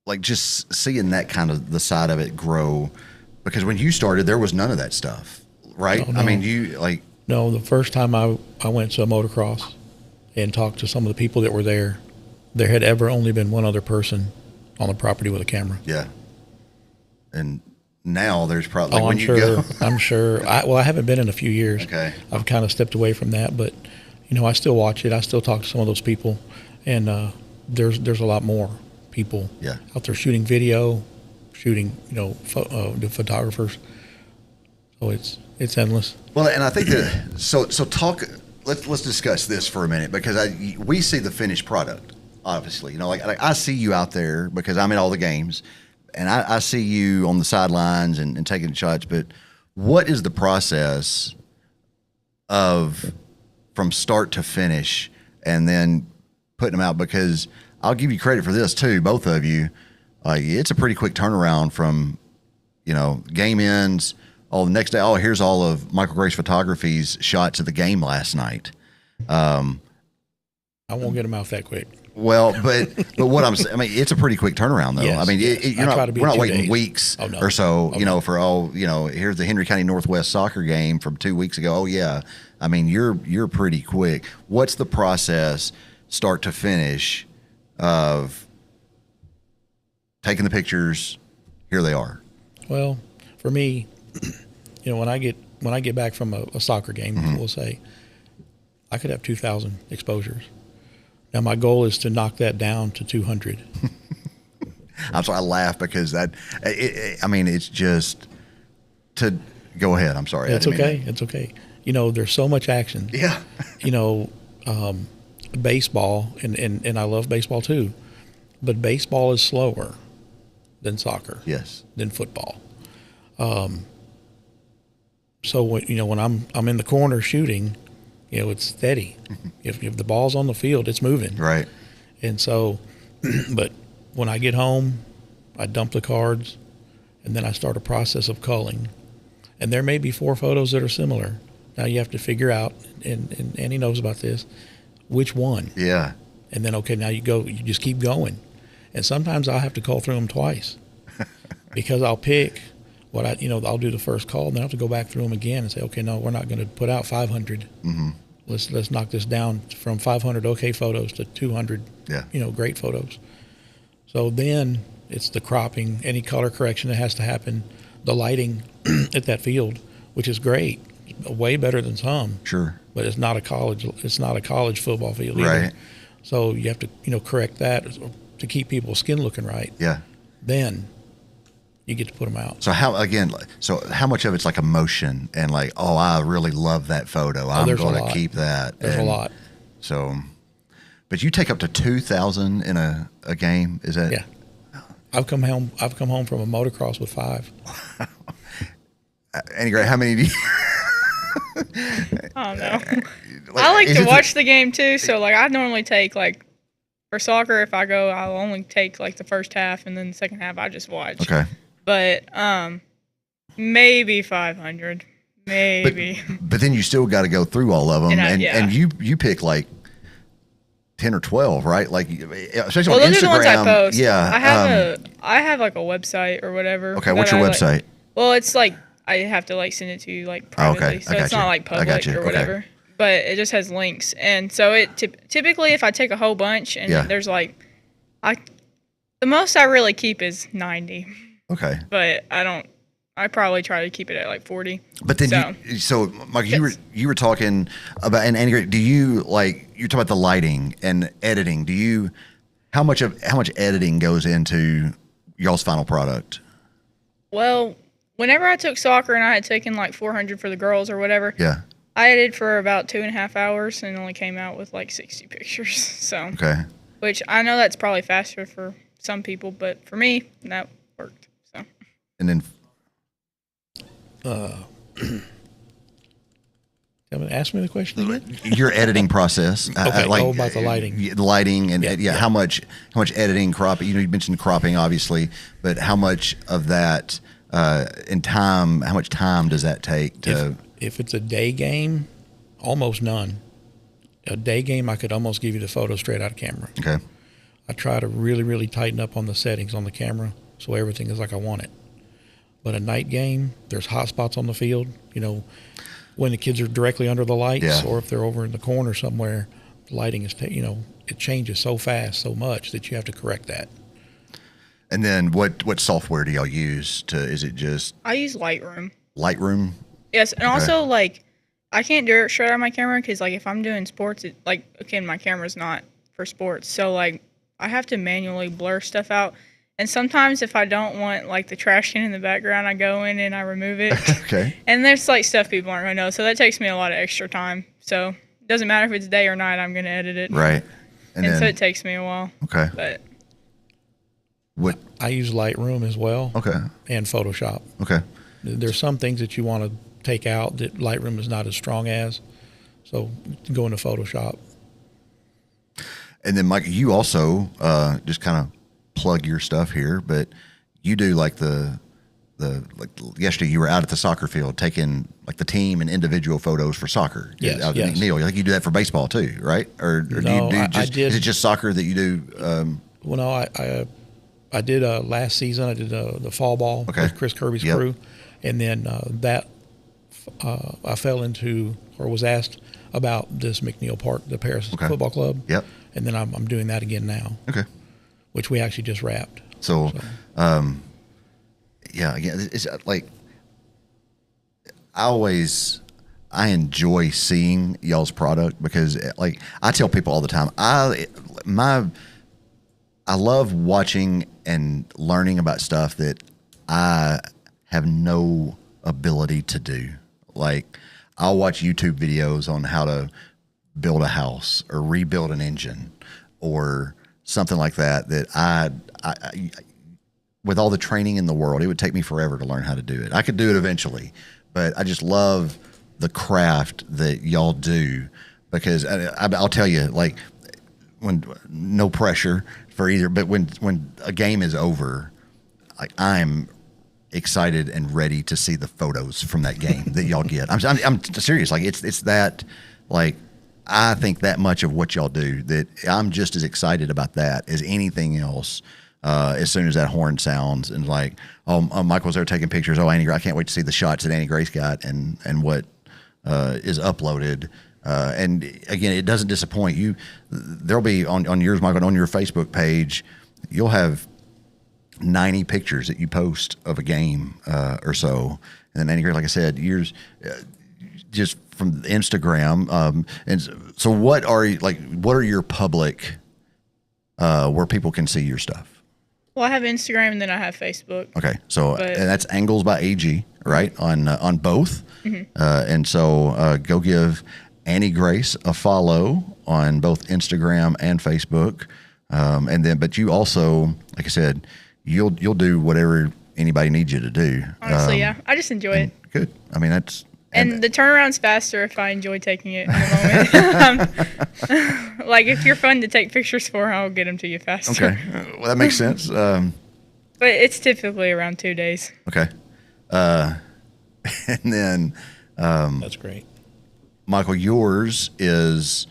like just seeing that kind of the side of it grow, because when you started there was none of that stuff, right? No. I mean, you like the first time I went to a motocross and talked to some of the people that were there had ever only been one other person on the property with a camera. Yeah. And now there's probably I'm sure I haven't been in a few years. Okay. I've kind of stepped away from that, but I still watch it. I still talk to some of those people. And there's a lot more people out there shooting video, shooting the photographers. So it's endless. Well, and I think that so talk. Let's discuss this for a minute, because we see the finished product. Obviously, like I see you out there because I'm at all the games, and I see you on the sidelines and taking shots. But what is the process of from start to finish, and then putting them out? Because I'll give you credit for this too, both of you. It's a pretty quick turnaround from, game ends. The next day, here's all of Michael Grace Photography's shots of the game last night. I won't get them out that quick. Well, but what I mean, it's a pretty quick turnaround though. Yes, I mean, we're not waiting weeks or so, for here's the Henry County Northwest soccer game from 2 weeks ago. Oh yeah. I mean, you're pretty quick. What's the process start to finish of taking the pictures? Here they are. Well, for me, when I get back from a soccer game, we'll say I could have 2,000 exposures. Now my goal is to knock that down to 200. I'm sorry, I laugh because it's just to go ahead. I'm sorry. It's okay. It's okay. There's so much action. Yeah. Baseball, and I love baseball too, but baseball is slower than soccer. Yes. Than football. So when I'm in the corner shooting, it's steady. If the ball's on the field, it's moving. Right. And so, but when I get home, I dump the cards, and then I start a process of culling. And there may be 4 photos that are similar. Now you have to figure out, and Annie knows about this, which one. Yeah. And then, okay, now you just keep going. And sometimes I'll have to cull through them twice because I'll pick what I'll do the first call, and then I'll have to go back through them again and say, okay, no, we're not going to put out 500. Let's knock this down from 500 okay photos to 200, great photos. So then it's the cropping, any color correction that has to happen, the lighting at that field, which is great, way better than some. Sure. But it's not a college football field either. Right. So you have to correct that to keep people's skin looking right. Yeah. Then you get to put them out. So how much of it's like emotion and like, oh, I really love that photo. I'm going to keep that. There's a lot. So, but you take up to 2,000 in a game. Is that? Yeah. I've come home from a motocross with 5. Annie Gray, how many do you? I don't know. I like to watch the game too. So I normally take for soccer, if I go, I'll only take the first half, and then the second half I just watch. Okay. But maybe 500, maybe. But then you still got to go through all of them, and you pick 10 or 12, right? Especially on those Instagram. Are the ones I post. Yeah. I have a website or whatever. Okay, what's your website? It's I have to send it to you privately, okay, so it's not public or whatever. Okay. But it just has links, and so it typically if I take a whole bunch and there's the most I really keep is 90. Okay. But I probably try to keep it at 40. But then Mike, you were talking about, and Annie, do you you're talking about the lighting and editing? How much editing goes into y'all's final product? Well, whenever I took soccer and I had taken 400 for the girls or whatever, I edited for about 2.5 hours and only came out with 60 pictures. So, okay. Which I know that's probably faster for some people, but for me, that worked. So. And then, ask me the question again. Your editing process. Okay. About the lighting. The lighting and how much editing, cropping. You mentioned cropping, obviously, but how much of that in time? How much time does that take to? If it's a day game, almost none. A day game, I could almost give you the photo straight out of camera. Okay. I try to really, really tighten up on the settings on the camera so everything is like I want it. But a night game, there's hot spots on the field. When the kids are directly under the lights, or if they're over in the corner somewhere, the lighting is, it changes so fast, so much that you have to correct that. And then what software do y'all use is it just? I use Lightroom. Lightroom? Yes, and also I can't do it straight out of my camera because if I'm doing sports, my camera's not for sports, so I have to manually blur stuff out. And sometimes if I don't want the trash can in the background, I go in and I remove it. Okay. And there's stuff people aren't gonna know, so that takes me a lot of extra time. So it doesn't matter if it's day or night, I'm gonna edit it. Right. And so it takes me a while. Okay. But what I use Lightroom as well. Okay. And Photoshop. Okay. There's some things that you want to take out that Lightroom is not as strong as, so go into Photoshop. And then Mike, you also just kind of plug your stuff here, but you do yesterday you were out at the soccer field taking the team and individual photos for soccer. Yes. Neil, you do that for baseball too, right? Or no, do you do I did. Is it just soccer that you do? Well, no, I did last season. I did the fall ball with Chris Kirby's crew, and then I fell into or was asked about this McNeil Park, the Paris Football Club. Yep. And then I'm doing that again now. Okay. Which we actually just wrapped. So. Again, it's I enjoy seeing y'all's product because, like, I tell people all the time, I love watching and learning about stuff that I have no ability to do. Like, I'll watch YouTube videos on how to build a house or rebuild an engine or something like that. That I with all the training in the world, it would take me forever to learn how to do it. I could do it eventually, but I just love the craft that y'all do because I'll tell you, like, when no pressure for either, but when a game is over, like, I'm excited and ready to see the photos from that game that y'all get. I'm serious. Like, it's that, like, I think that much of what y'all do that I'm just as excited about that as anything else. As soon as that horn sounds and like, Michael's there taking pictures. Oh, I can't wait to see the shots that Annie Grace got and what is uploaded. And again, it doesn't disappoint you. There'll be on yours, Michael, on your Facebook page, you'll have 90 pictures that you post of a game or so. And then Annie Grace, like I said, yours just from Instagram. And so what are your public where people can see your stuff? Well, I have Instagram and then I have Facebook. Okay, so and that's Angles by AG, right? On both, and so go give Annie Grace a follow on both Instagram and Facebook, and then but you also, like I said, you'll do whatever anybody needs you to do. Honestly, yeah, I just enjoy it. Good. I mean, that's. And the turnaround's faster if I enjoy taking it in the moment. Like, if you're fun to take pictures for, I'll get them to you faster. Okay. Well, that makes sense. But it's typically around 2 days. Okay. And then... That's great. Michael, yours is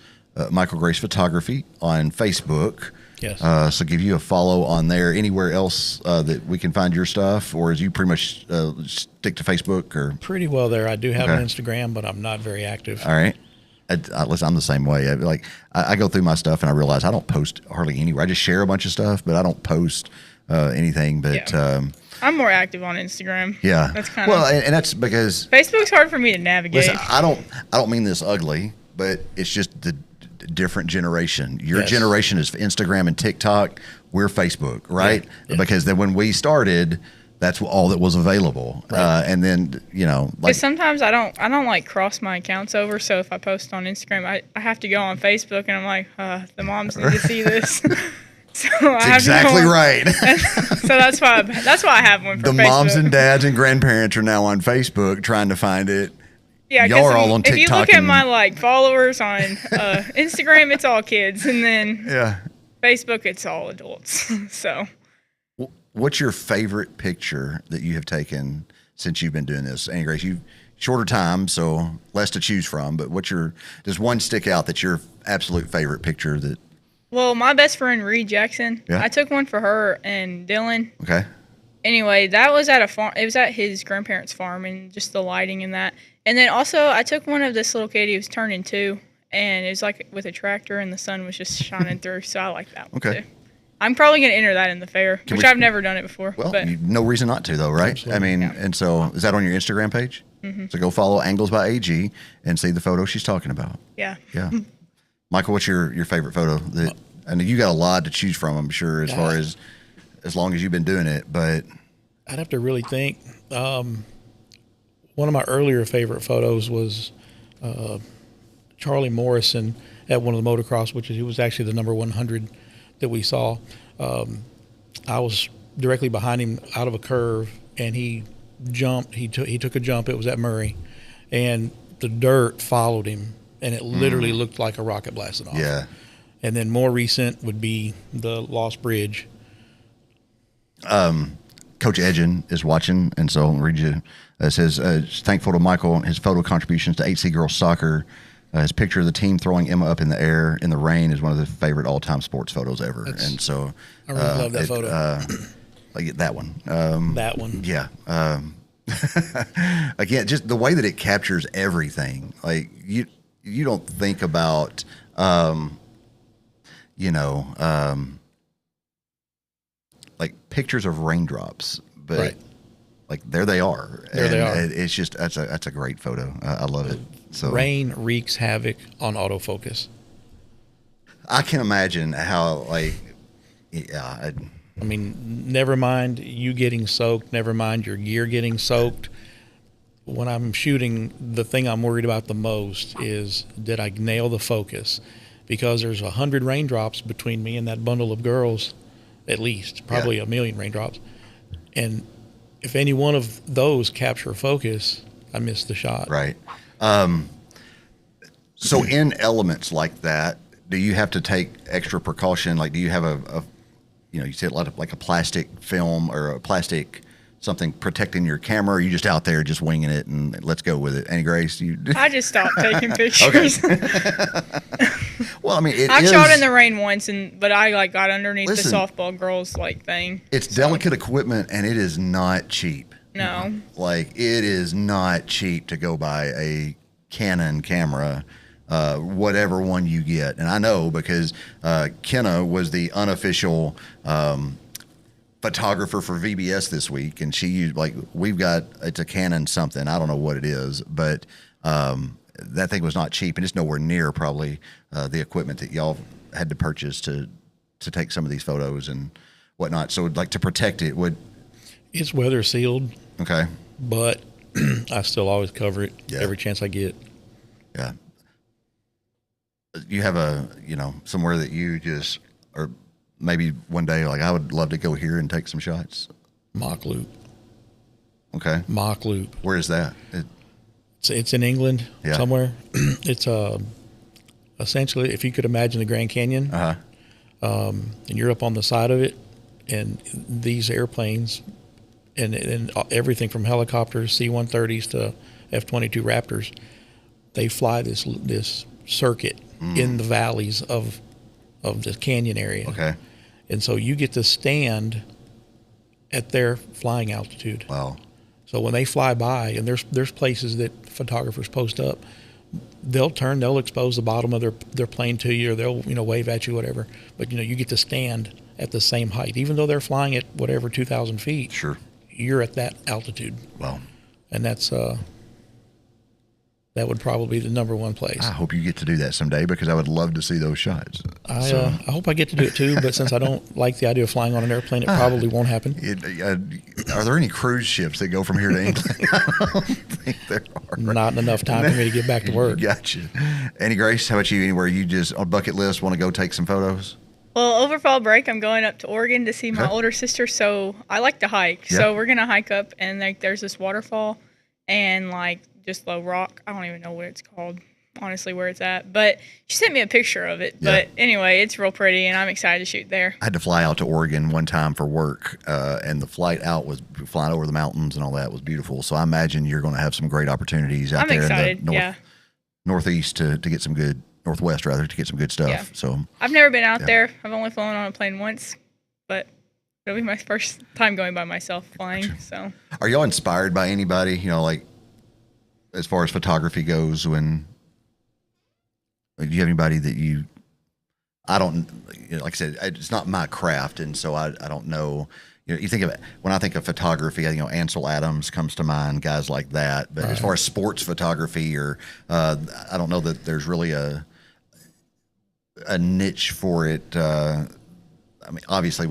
Michael Grace Photography on Facebook. Yes. So give you a follow on there. Anywhere else that we can find your stuff, or is you pretty much stick to Facebook? Or Pretty well there. I do have an Instagram, but I'm not very active. All right. Listen, I'm the same way. I go through my stuff and I realize I don't post hardly anywhere. I just share a bunch of stuff, but I don't post anything. But I'm more active on Instagram. Yeah. That's kind of and that's because Facebook's hard for me to navigate. Listen, I don't mean this ugly, but it's just the different generation. Your generation is Instagram and TikTok. We're Facebook, right? Yeah. Because then when we started, that's all that was available. Right. And then, like, sometimes I don't like cross my accounts over. So if I post on Instagram, I have to go on Facebook, and I'm like, the moms need to see this. So I have exactly to go on. right. So that's why I have one for the Facebook. moms and dads and grandparents are now on Facebook trying to find it. Yeah, y'all are all on TikTok. If you look at my followers on Instagram, it's all kids, and then Facebook, it's all adults. So, what's your favorite picture that you have taken since you've been doing this? Annie Grace, you shorter time, so less to choose from. But does one stick out that's your absolute favorite picture? That well, my best friend Reed Jackson. Yeah. I took one for her and Dylan. Okay. Anyway, that was at a farm. It was at his grandparents' farm, and just the lighting and that. And then also, I took one of this little kid. He was turning 2, and it was like with a tractor, and the sun was just shining through. So I like that one too. I'm probably going to enter that in the fair, which I've never done it before. Well, but no reason not to, though, right? Absolutely. I mean, and so is that on your Instagram page? Mm-hmm. So go follow Angles by AG and see the photo she's talking about. Yeah. Yeah. Michael, what's your favorite photo? And you got a lot to choose from, I'm sure, as far as long as you've been doing it. But I'd have to really think. One of my earlier favorite photos was Charlie Morrison at one of the motocross, he was actually the number 100 that we saw. I was directly behind him out of a curve, and he jumped. He took a jump. It was at Murray, and the dirt followed him, and it literally looked like a rocket blasted off. yeah. And then more recent would be the Lost Bridge. Coach Edgen is watching, and so I'll read you. It says, thankful to Michael and his photo contributions to 8C Girls Soccer. His picture of the team throwing Emma up in the air in the rain is one of the favorite all-time sports photos ever. And so I really love that photo. Like that one. That one. Yeah. Again, just the way that it captures everything. Like you don't think about, like pictures of raindrops, but Right. like there they are. There they are. It's just that's a great photo. I love it. So Rain wreaks havoc on autofocus. I can imagine how I mean, never mind you getting soaked, never mind your gear getting soaked. When I'm shooting, the thing I'm worried about the most is, did I nail the focus? Because there's 100 raindrops between me and that bundle of girls, at least, probably a million raindrops. And if any one of those capture focus, I missed the shot. Right. So in elements like that, do you have to take extra precaution? Like, do you have you see a lot of like a plastic film or a plastic something protecting your camera? Or are you just out there just winging it and let's go with it? Annie Grace, I just stopped taking pictures. Well, I mean, I've shot in the rain once, but I got underneath the Listen, softball girls thing. It's delicate equipment, and it is not cheap. No. Like, it is not cheap to go buy a Canon camera, whatever one you get. And I know because Kenna was the unofficial photographer for VBS this week, and she used it's a Canon something. I don't know what it is, but that thing was not cheap, and it's nowhere near probably the equipment that y'all had to purchase to take some of these photos and whatnot. So, like, to protect it, It's weather sealed. Okay. But I still always cover it every chance I get. Yeah. You have somewhere that you just, or maybe one day, like, I would love to go here and take some shots. Mock Loop. Okay. Mock Loop. Where is that? It's in England somewhere. It's essentially, if you could imagine the Grand Canyon, and you're up on the side of it, and these airplanes, and everything from helicopters, C-130s to F-22 Raptors, they fly this circuit in the valleys of the canyon area. Okay. And so you get to stand at their flying altitude. Wow. So when they fly by, and there's places that photographers post up, they'll expose the bottom of their plane to you, or they'll wave at you, whatever. But you get to stand at the same height, even though they're flying at whatever 2,000 feet. Sure. You're at that altitude. Wow. And that's that would probably be the number one place. I hope you get to do that someday, because I would love to see those shots. I hope I get to do it too, but since I don't like the idea of flying on an airplane, it probably won't happen. Are there any cruise ships that go from here to England? I don't think there are. Not enough time for me to get back to work. Gotcha. Annie Grace, how about you? Anywhere you just on bucket list want to go take some photos? Well, over fall break, I'm going up to Oregon to see my older sister, so I like to hike. Yeah. So we're going to hike up, and there's this waterfall and just low rock. I don't even know what it's called, honestly, where it's at. But she sent me a picture of it. Yeah. But anyway, it's real pretty, and I'm excited to shoot there. I had to fly out to Oregon one time for work, and the flight out was flying over the mountains and all that. It was beautiful. So I imagine you're going to have some great opportunities out there in the northeast to get some good, northwest rather, to get some good stuff. Yeah. So I've never been out there. I've only flown on a plane once, but it'll be my first time going by myself flying. Gotcha. So are y'all inspired by anybody, as far as photography goes? Do you have anybody that I don't, like I said, it's not my craft, and so I don't know. You think of it, when I think of photography, Ansel Adams comes to mind, guys like that. But as far as sports photography, or I don't know that there's really a niche for it. I mean, obviously,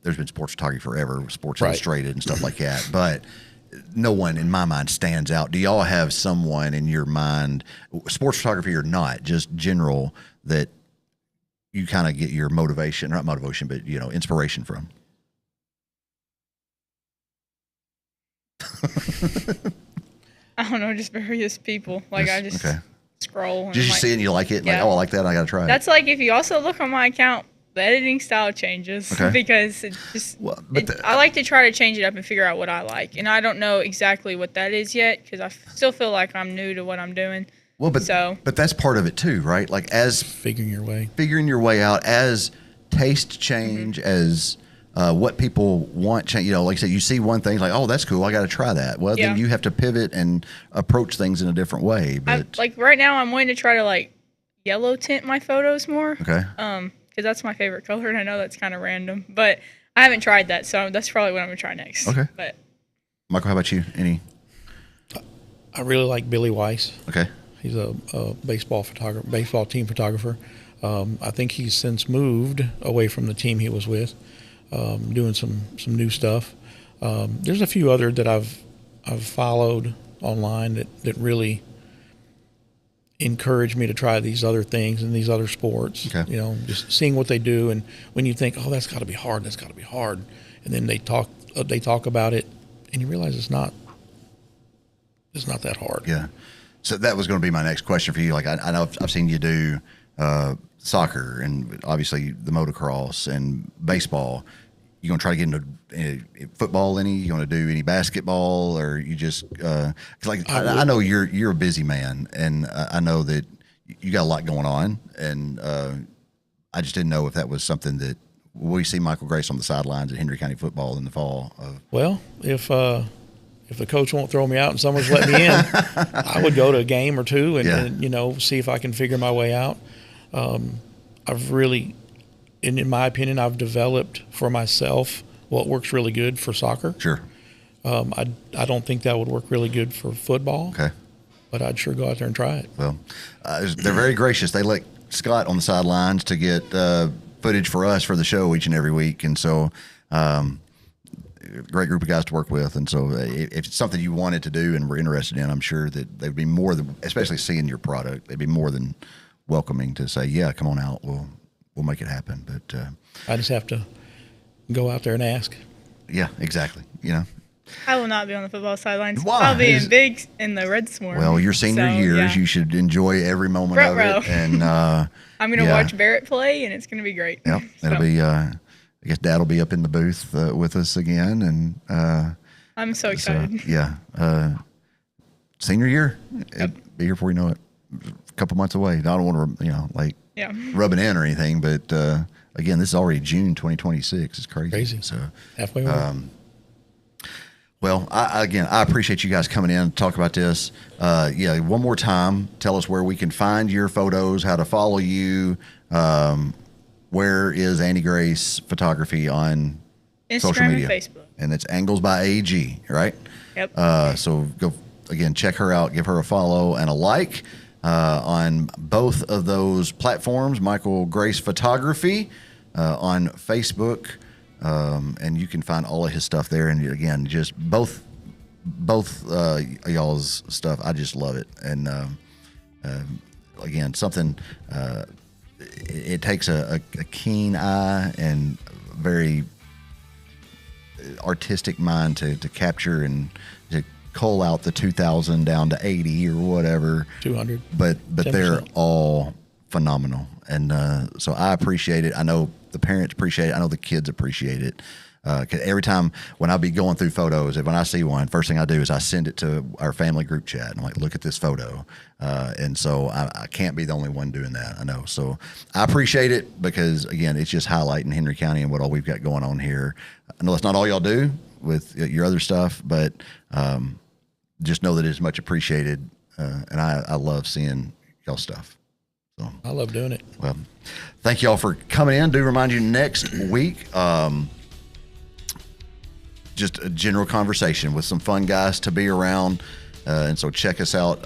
there's been sports photography forever, Sports Illustrated and stuff like that, but no one in my mind stands out. Do y'all have someone in your mind, sports photography or not, just general, that you kind of get your motivation, not motivation, but inspiration from? I don't know, just various people. I just scroll. And just you see it and you like it, I like that, I got to try it. That's if you also look on my account, the editing style changes because it just. I like to try to change it up and figure out what I like, and I don't know exactly what that is yet because I still feel like I'm new to what I'm doing. Well, but that's part of it too, right? Like, as figuring your way out, as taste change, as what people want change. Like I said, you see one thing, like, oh, that's cool, I got to try that. Well, then you have to pivot and approach things in a different way. But right now, I'm wanting to try to yellow tint my photos more. Okay. Because that's my favorite color, and I know that's kind of random, but I haven't tried that, so that's probably what I'm gonna try next. Okay. But Michael, how about you? Any? I really like Billy Weiss. Okay. He's a baseball team photographer. I think he's since moved away from the team he was with, doing some new stuff. There's a few other that I've followed online that really encourage me to try these other things and these other sports. Okay. You know, just seeing what they do, and when you think, oh, that's got to be hard, and then they talk about it, and you realize it's not that hard. Yeah. So that was going to be my next question for you. Like I know I've seen you do soccer and obviously the motocross and baseball. You going to try to get into football any? You going to do any basketball, or you just cause like I know you're a busy man, and I know that you got a lot going on, and I just didn't know if that was something that we see Michael Grace on the sidelines at Henry County football in the fall. Well, if the coach won't throw me out and someone's let me in, I would go to a game or two and see if I can figure my way out. I've really, in my opinion, I've developed for myself what works really good for soccer. Sure. I don't think that would work really good for football. Okay. But I'd sure go out there and try it. Well, they're very gracious. They let Scott on the sidelines to get footage for us for the show each and every week, and so great group of guys to work with. And so if it's something you wanted to do and were interested in, I'm sure that they'd be more than, especially seeing your product, they'd be more than welcoming to say, yeah, come on out. We'll make it happen. But I just have to go out there and ask. Yeah, exactly. You know, I will not be on the football sidelines. Why? I'll be in the Red Swarm. Well, your senior years, yeah. you should enjoy every moment of it. And I'm going to watch Barrett play, and it's going to be great. Yep, it'll be. I guess Dad will be up in the booth with us again, and I'm so excited. Senior year, it'll be here before you know it. A couple months away. I don't want to, rub it in or anything, but again, this is already June 2026. It's crazy. So halfway over. Well, I appreciate you guys coming in to talk about this. One more time, tell us where we can find your photos, how to follow you. Where is Annie Grace Photography on Instagram social media? and Facebook. And it's Angles by AG, right? Yep. So go, again, check her out, give her a follow and a like on both of those platforms, Michael Grace Photography on Facebook. And you can find all of his stuff there. And again, just both y'all's stuff, I just love it. And again, something it takes a keen eye and very artistic mind to capture and to cull out the 2,000 down to 80 or whatever. 200. But 10%. They're all phenomenal. And so I appreciate it. I know the parents appreciate it. I know the kids appreciate it. 'Cause every time when I'll be going through photos, when I see one, first thing I do is I send it to our family group chat. And I'm like, look at this photo. And so I can't be the only one doing that. I know. So I appreciate it because, again, it's just highlighting Henry County and what all we've got going on here. I know that's not all y'all do with your other stuff, but just know that it's much appreciated. And I love seeing y'all stuff. So I love doing it. Well, thank y'all for coming in. Do remind you next week, just a general conversation with some fun guys to be around. And so check us out.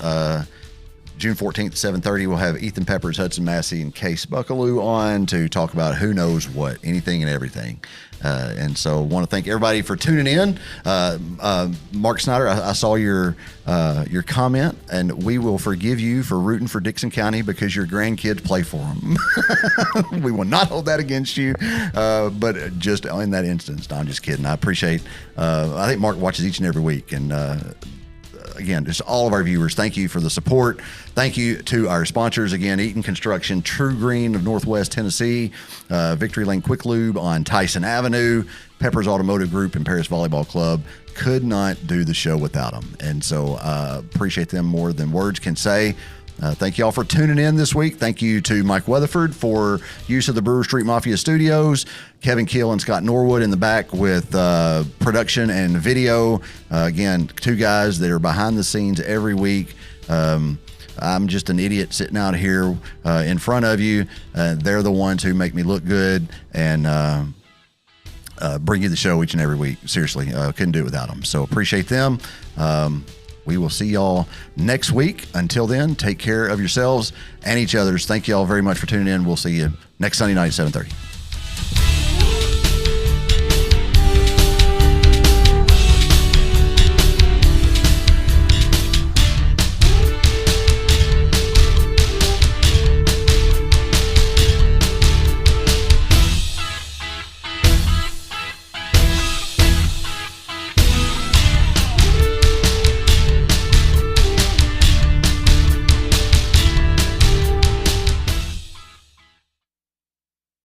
June 14th, 7:30, we'll have Ethan Peppers, Hudson Massey, and Case Buckelew on to talk about who knows what, anything and everything. And so want to thank everybody for tuning in. Mark Snyder, I saw your comment, and we will forgive you for rooting for Dixon County because your grandkids play for them. We will not hold that against you, but just in that instance, no, I'm just kidding. I appreciate, I think Mark watches each and every week, and again, just all of our viewers, thank you for the support. Thank you to our sponsors, again, Eaton Construction, True Green of Northwest Tennessee, Victory Lane Quick Lube on Tyson Avenue, Peppers Automotive Group, and Paris Volleyball Club. Could not do the show without them. And so appreciate them more than words can say. Thank you all for tuning in this week. Thank you to Mike Weatherford for use of the Brewer Street Mafia studios, Kevin Keel and Scott Norwood in the back with production and video. Again, two guys that are behind the scenes every week. I'm just an idiot sitting out here in front of you. They're the ones who make me look good. And bring you the show each and every week. Seriously, couldn't do it without them. So appreciate them. We will see y'all next week. Until then, take care of yourselves and each other's. Thank you all very much for tuning in. We'll see you next Sunday night at 7:30.